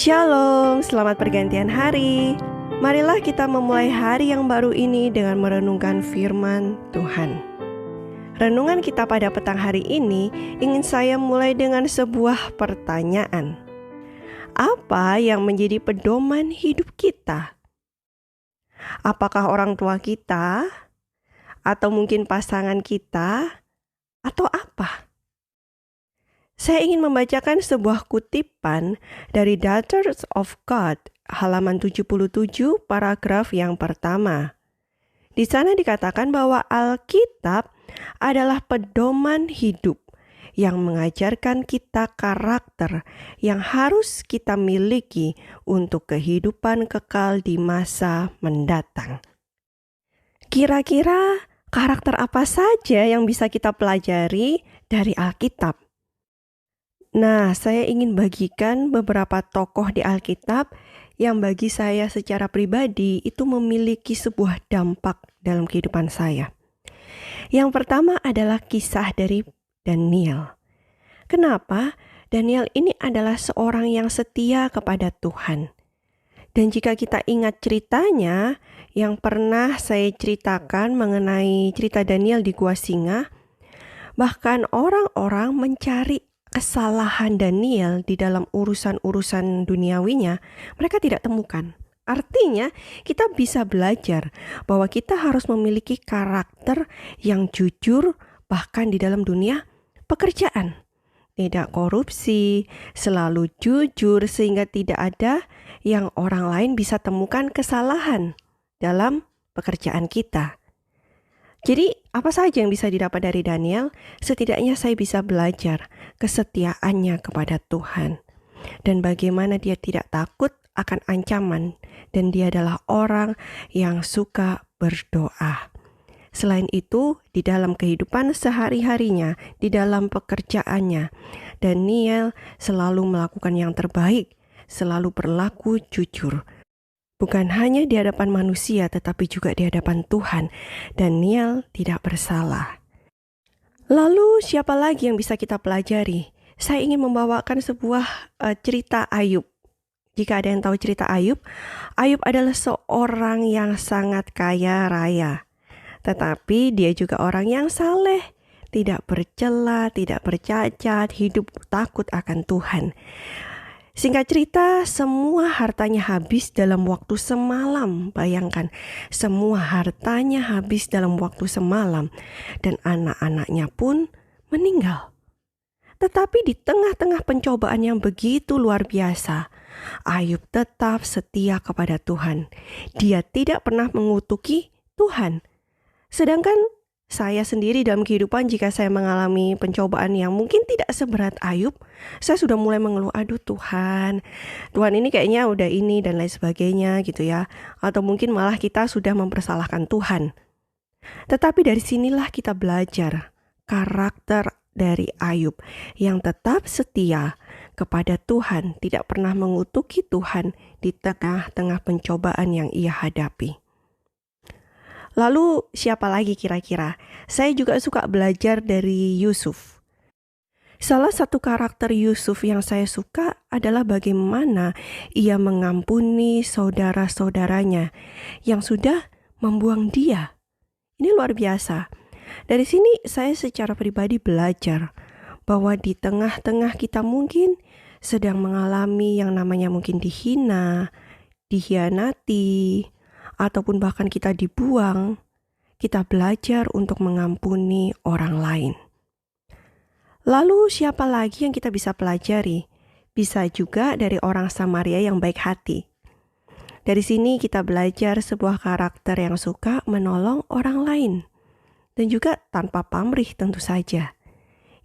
Shalom, selamat pergantian hari. Marilah kita memulai hari yang baru ini dengan merenungkan firman Tuhan. Renungan kita pada petang hari ini ingin saya mulai dengan sebuah pertanyaan. Apa yang menjadi pedoman hidup kita? Apakah orang tua kita? Atau mungkin pasangan kita? Atau apa? Saya ingin membacakan sebuah kutipan dari Daughters of God, halaman 77, paragraf yang pertama. Di sana dikatakan bahwa Alkitab adalah pedoman hidup yang mengajarkan kita karakter yang harus kita miliki untuk kehidupan kekal di masa mendatang. Kira-kira karakter apa saja yang bisa kita pelajari dari Alkitab? Nah, saya ingin bagikan beberapa tokoh di Alkitab yang bagi saya secara pribadi itu memiliki sebuah dampak dalam kehidupan saya. Yang pertama adalah kisah dari Daniel. Kenapa? Daniel ini adalah seorang yang setia kepada Tuhan. Dan jika kita ingat ceritanya yang pernah saya ceritakan mengenai cerita Daniel di Gua Singa, bahkan orang-orang mencari kesalahan Daniel di dalam urusan-urusan duniawinya, mereka tidak temukan. Artinya, kita bisa belajar bahwa kita harus memiliki karakter yang jujur bahkan di dalam dunia pekerjaan. Tidak korupsi, selalu jujur sehingga tidak ada yang orang lain bisa temukan kesalahan dalam pekerjaan kita. Jadi, apa saja yang bisa didapat dari Daniel? Setidaknya saya bisa belajar kesetiaannya kepada Tuhan. Dan bagaimana dia tidak takut akan ancaman. Dan dia adalah orang yang suka berdoa. Selain itu, di dalam kehidupan sehari-harinya, di dalam pekerjaannya, Daniel selalu melakukan yang terbaik, selalu berlaku jujur. Bukan hanya di hadapan manusia, tetapi juga di hadapan Tuhan. Daniel tidak bersalah. Lalu siapa lagi yang bisa kita pelajari? Saya ingin membawakan sebuah cerita Ayub. Jika ada yang tahu cerita Ayub, Ayub adalah seorang yang sangat kaya raya. Tetapi dia juga orang yang saleh, tidak bercela, tidak bercacat, hidup takut akan Tuhan. Singkat cerita, semua hartanya habis dalam waktu semalam. Bayangkan, semua hartanya habis dalam waktu semalam. Dan anak-anaknya pun meninggal. Tetapi di tengah-tengah pencobaan yang begitu luar biasa, Ayub tetap setia kepada Tuhan. Dia tidak pernah mengutuki Tuhan. Sedangkan saya sendiri dalam kehidupan, jika saya mengalami pencobaan yang mungkin tidak seberat Ayub, saya sudah mulai mengeluh, aduh Tuhan ini kayaknya udah ini dan lain sebagainya gitu ya. Atau mungkin malah kita sudah mempersalahkan Tuhan. Tetapi dari sinilah kita belajar karakter dari Ayub yang tetap setia kepada Tuhan, tidak pernah mengutuki Tuhan di tengah-tengah pencobaan yang ia hadapi. Lalu siapa lagi kira-kira? Saya juga suka belajar dari Yusuf. Salah satu karakter Yusuf yang saya suka adalah bagaimana ia mengampuni saudara-saudaranya yang sudah membuang dia. Ini luar biasa. Dari sini saya secara pribadi belajar bahwa di tengah-tengah kita mungkin sedang mengalami yang namanya mungkin dihina, dikhianati, ataupun bahkan kita dibuang, kita belajar untuk mengampuni orang lain. Lalu siapa lagi yang kita bisa pelajari? Bisa juga dari orang Samaria yang baik hati. Dari sini kita belajar sebuah karakter yang suka menolong orang lain. Dan juga tanpa pamrih tentu saja.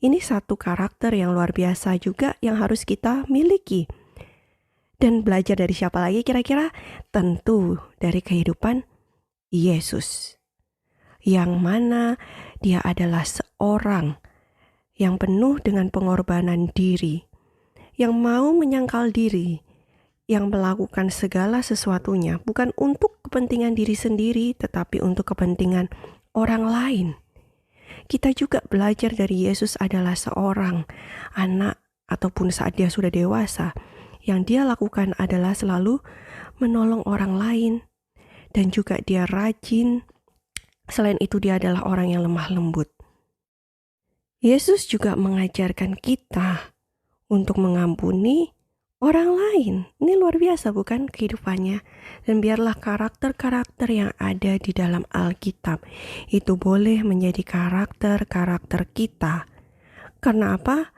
Ini satu karakter yang luar biasa juga yang harus kita miliki. Dan belajar dari siapa lagi kira-kira? Tentu dari kehidupan Yesus. Yang mana dia adalah seorang yang penuh dengan pengorbanan diri. Yang mau menyangkal diri. Yang melakukan segala sesuatunya bukan untuk kepentingan diri sendiri, tetapi untuk kepentingan orang lain. Kita juga belajar dari Yesus adalah seorang anak ataupun saat dia sudah dewasa yang dia lakukan adalah selalu menolong orang lain. Dan juga dia rajin. Selain itu dia adalah orang yang lemah lembut. Yesus juga mengajarkan kita untuk mengampuni orang lain. Ini luar biasa bukan kehidupannya? Dan biarlah karakter-karakter yang ada di dalam Alkitab itu boleh menjadi karakter-karakter kita. Karena apa?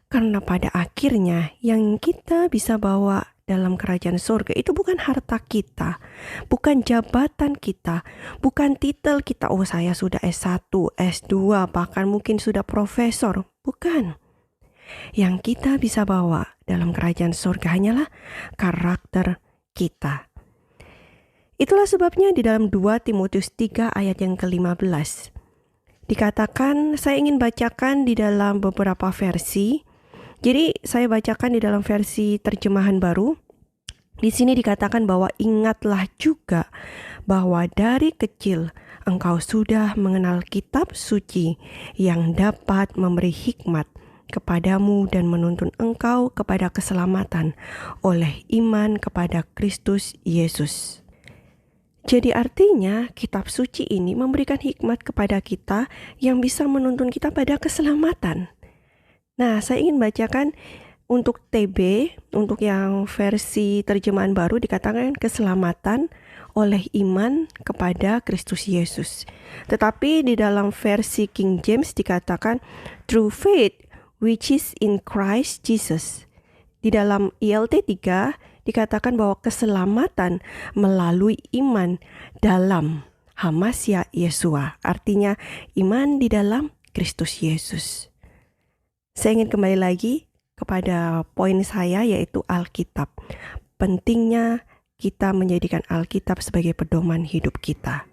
Karena pada akhirnya yang kita bisa bawa dalam kerajaan surga itu bukan harta kita, bukan jabatan kita, bukan titel kita. Oh, saya sudah S1, S2, bahkan mungkin sudah profesor. Bukan. Yang kita bisa bawa dalam kerajaan surga hanyalah karakter kita. Itulah sebabnya di dalam 2 Timotius 3 ayat yang ke-15 dikatakan, saya ingin bacakan di dalam beberapa versi. Jadi saya bacakan di dalam versi terjemahan baru. Di sini dikatakan bahwa ingatlah juga bahwa dari kecil engkau sudah mengenal kitab suci yang dapat memberi hikmat kepadamu dan menuntun engkau kepada keselamatan oleh iman kepada Kristus Yesus. Jadi artinya kitab suci ini memberikan hikmat kepada kita yang bisa menuntun kita pada keselamatan. Nah, saya ingin bacakan untuk TB, untuk yang versi terjemahan baru dikatakan keselamatan oleh iman kepada Kristus Yesus. Tetapi di dalam versi King James dikatakan through faith which is in Christ Jesus. Di dalam ILT 3 dikatakan bahwa keselamatan melalui iman dalam Hamasya Yesua. Artinya iman di dalam Kristus Yesus. Saya ingin kembali lagi kepada poin saya, yaitu Alkitab. Pentingnya kita menjadikan Alkitab sebagai pedoman hidup kita.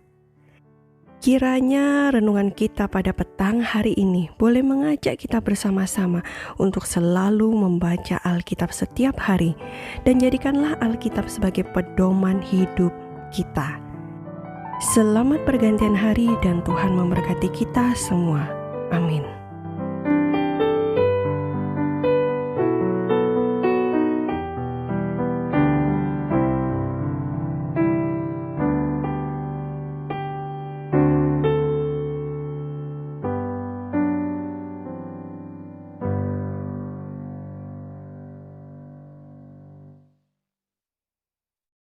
Kiranya renungan kita pada petang hari ini boleh mengajak kita bersama-sama untuk selalu membaca Alkitab setiap hari, dan jadikanlah Alkitab sebagai pedoman hidup kita. Selamat pergantian hari dan Tuhan memberkati kita semua. Amin.